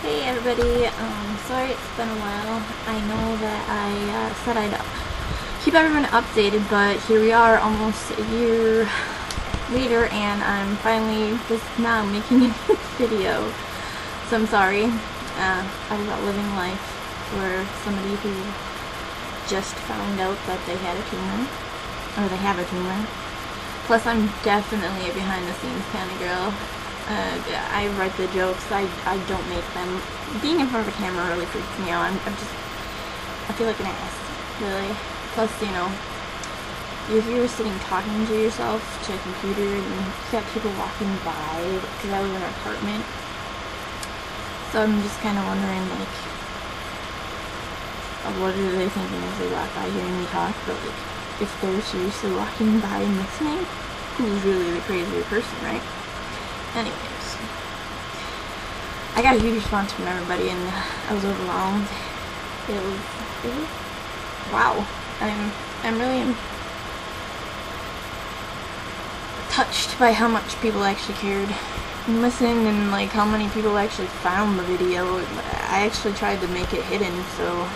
Hey everybody, sorry it's been a while. I know that I said I'd keep everyone updated, but here we are almost a year later and I'm finally just now making a new video. So I'm sorry. I was out living life for somebody who just found out that they had a tumor, or they have a tumor. Plus I'm definitely a behind the scenes kind of girl. I write the jokes, I don't make them. Being in front of a camera really freaks me out. I feel like an ass, really. Plus, you know, you're here sitting talking to yourself, to a computer, and you got people walking by, because I live in an apartment. So I'm just kind of wondering, like, what are they thinking as they walk by hearing me talk? But, like, if they're seriously walking by and listening, who's really the crazier person, right? Anyways, I got a huge response from everybody and I was overwhelmed. It was wow. I'm really touched by how much people actually cared and listened, and like how many people actually found the video. I actually tried to make it hidden, so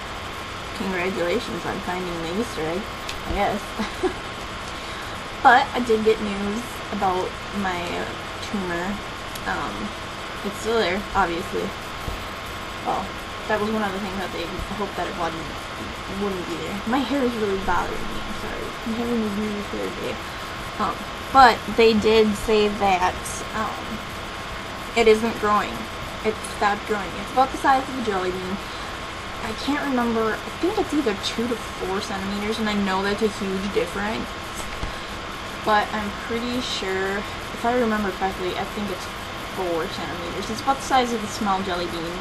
congratulations on finding the Easter egg, I guess. But I did get news about my tumor. It's still there, obviously. Well, that was one of the things that they hoped that it wouldn't be there. My hair is really bothering me, I'm sorry. I'm having a really weird day. But they did say that it isn't growing. It stopped growing. It's about the size of a jelly bean. I can't remember, I think it's either 2 to 4 centimeters, and I know that's a huge difference. But I'm pretty sure, if I remember correctly, I think it's 4 centimeters. It's about the size of a small jelly bean.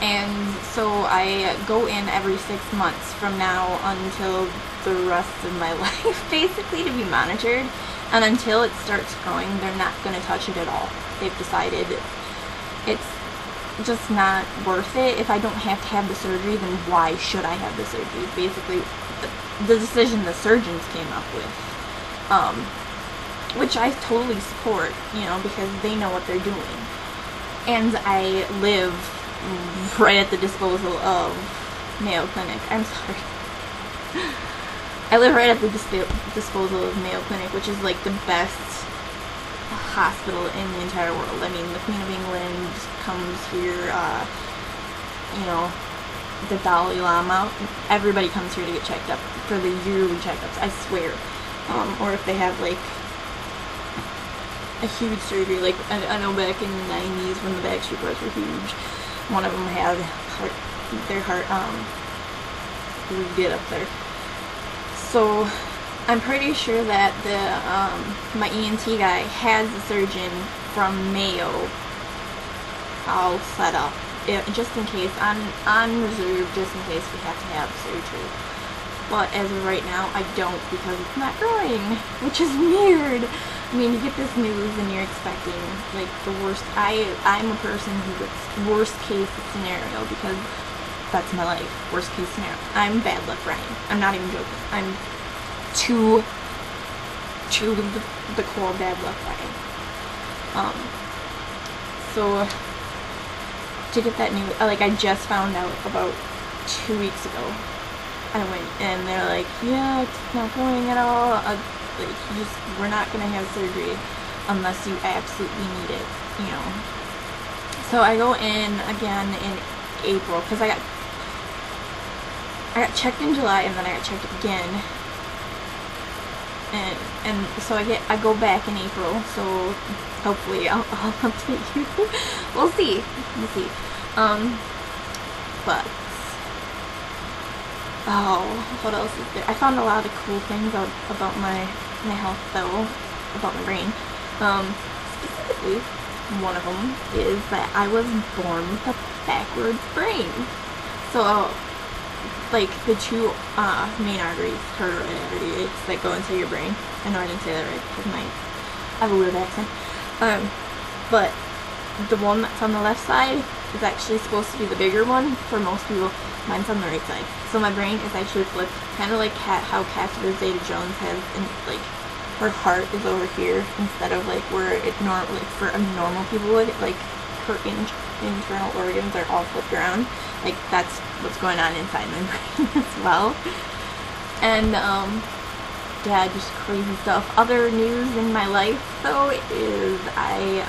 And so I go in every 6 months from now until the rest of my life, basically, to be monitored. And until it starts growing, they're not going to touch it at all. They've decided it's just not worth it. If I don't have to have the surgery, then why should I have the surgery? Basically, the decision the surgeons came up with, which I totally support, you know, because they know what they're doing. And I live right at the disposal of Mayo Clinic. I'm sorry. I live right at the disposal of Mayo Clinic, which is like the best hospital in the entire world. I mean, the Queen of England comes here, you know, the Dalai Lama, everybody comes here to get checked up for the yearly checkups, I swear. Or if they have like a huge surgery, like I know back in the 90s when the Backstreet Boys were huge, one of them had their heart redid up there. So I'm pretty sure that my ENT guy has a surgeon from Mayo all set up, just in case, on reserve, just in case we have to have surgery. But as of right now, I don't, because it's not growing, which is weird. I mean, you get this news and you're expecting, like, the worst. I'm a person who gets worst case scenario, because that's my life. Worst case scenario. I'm bad luck Brian. I'm not even joking. I'm to the core bad luck Brian. So to get that news, like, I just found out about 2 weeks ago. I went and they're like, yeah, it's not growing at all. Like, we're not gonna have surgery unless you absolutely need it, you know. So I go in again in April, because I got checked in July and then I got checked again. And so I go back in April, so hopefully I'll update you. We'll see. But oh, what else is there? I found a lot of cool things about my health, though, about my brain. Specifically, one of them is that I was born with a backwards brain. So, like, the two main arteries, carotid arteries, that go into your brain. I know I didn't say that right, because I have a weird accent. But the one that's on the left side is actually supposed to be the bigger one for most people. Mine's on the right side. So my brain is actually flipped, kind of like how Catherine Zeta-Jones has, and like her heart is over here instead of like where it normally, like for a normal people would, like her internal organs are all flipped around. Like, that's what's going on inside my brain as well. And, yeah, just crazy stuff. Other news in my life, though, is I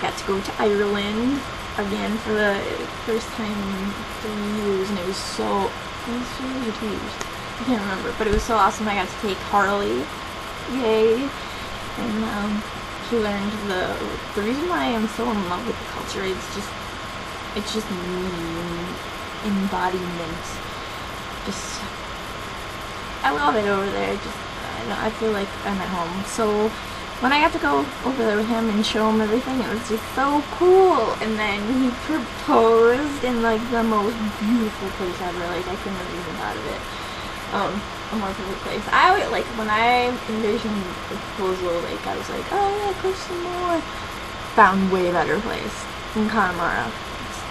got to go to Ireland again for the first time in 3 years, and it was 2 years. I can't remember, but it was so awesome. I got to take Harley, yay, and she learned the reason why I'm so in love with the culture. It's just me, embodiment. Just, I love it over there. I feel like I'm at home. So when I got to go over there with him and show him everything, it was just so cool. And then he proposed in like the most beautiful place ever. Like, I couldn't have even thought of it. A more perfect place. I always, like, when I envisioned the proposal, like, I was like, oh yeah, push some more. Found way better place in Connemara. It's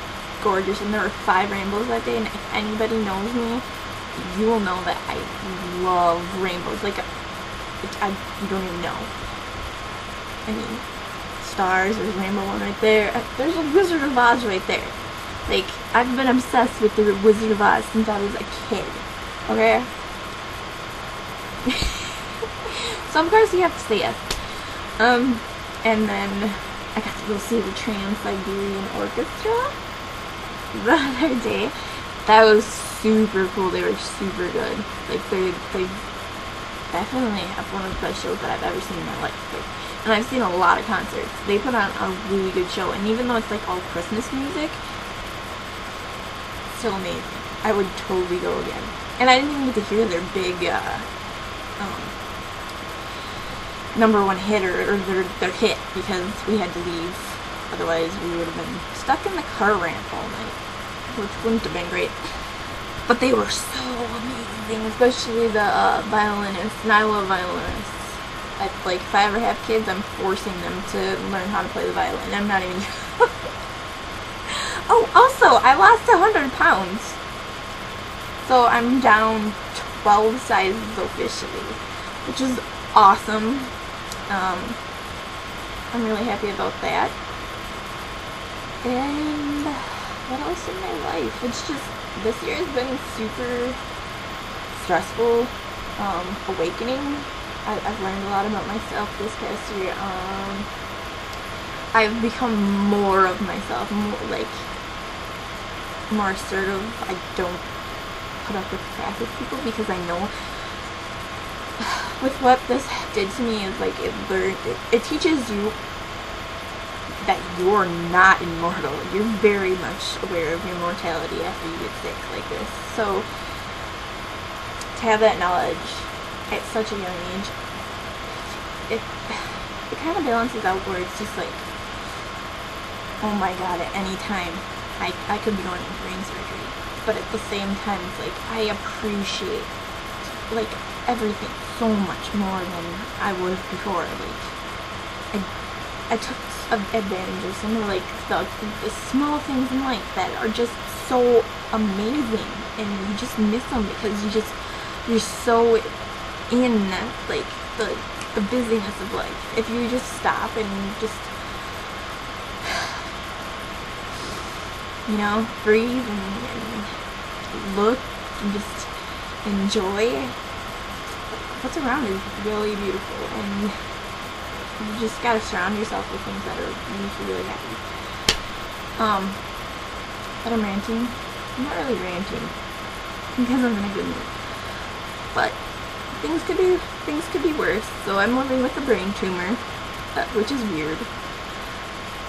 gorgeous, and there were 5 rainbows that day. And if anybody knows me, you will know that I love rainbows. Like, you don't even know. I mean, stars, there's a rainbow one right there. There's a Wizard of Oz right there. Like, I've been obsessed with the Wizard of Oz since I was a kid. Okay? So of course you have to say yes. And then I got to go see the Trans-Siberian Orchestra the other day. That was super cool. They were super good. Like, they definitely have one of the best shows that I've ever seen in my life. Like, and I've seen a lot of concerts. They put on a really good show, and even though it's like all Christmas music, it's still amazing. I would totally go again. And I didn't even get to hear their big #1 hit or their hit, because we had to leave. Otherwise we would have been stuck in the car ramp all night, which wouldn't have been great. But they were so amazing, especially the violinists, and I love violinists. Like, if I ever have kids, I'm forcing them to learn how to play the violin. I'm not even Oh, also, I lost 100 pounds. So I'm down 12 sizes officially, which is awesome. I'm really happy about that. And what else in my life? It's just, this year has been super stressful, awakening. I've learned a lot about myself this past year. I've become more of myself, more assertive. I don't put up with crap with people, because I know with what this did to me is like it teaches you that you're not immortal. You're very much aware of your mortality after you get sick like this. So to have that knowledge at such a young age, it kind of balances out where it's just like, oh my god, at any time I could be going in brain surgery. But at the same time, it's like, I appreciate, like, everything so much more than I was before. Like, I took advantage of some of, like, the small things in life that are just so amazing, and you just miss them because you're so in, like, the busyness of life. If you just stop and just, you know, breathe and look and just enjoy, what's around is really beautiful, and you just gotta surround yourself with things that are make you really happy. But I'm ranting. I'm not really ranting because I'm in a good mood. But things could be worse. So I'm living with a brain tumor, which is weird.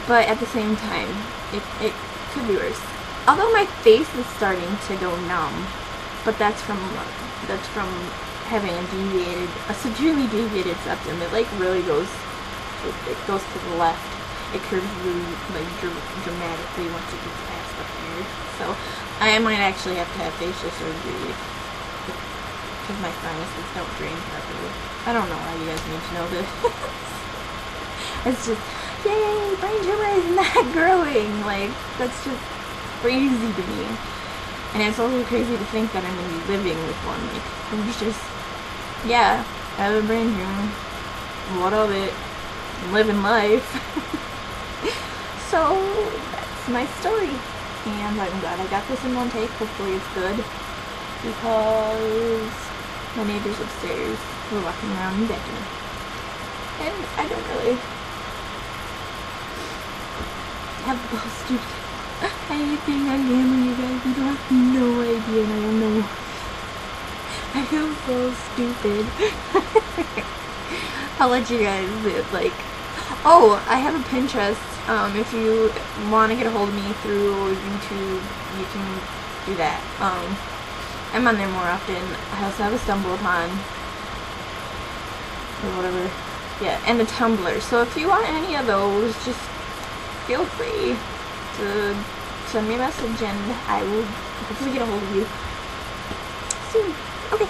But at the same time, it could be worse. Although my face is starting to go numb, but that's from having a severely deviated septum. It like really goes to the left. It curves really like dramatically once it gets past up here. So I might actually have to have facial surgery because my sinuses don't drain properly. I don't know why you guys need to know this. It's just, yay, brain tumor is not growing. Like, that's just crazy to me. And it's also crazy to think that I'm going to be living with one. Like, it's just, yeah, I have a brain tumor. What of it? I'm living life. so that's my story, and I'm glad I got this in one take. Hopefully it's good, because my neighbors upstairs were walking around and begging, and I don't really have the balls to do anything on camera, you guys. You don't have no idea, and I don't know. I feel so stupid. I'll let you guys like. Oh, I have a Pinterest. If you want to get a hold of me through YouTube, you can do that. I'm on there more often. I also have a StumbleUpon, or whatever. Yeah, and a Tumblr. So if you want any of those, just feel free to send me a message, and I will hopefully get a hold of you soon. Okay.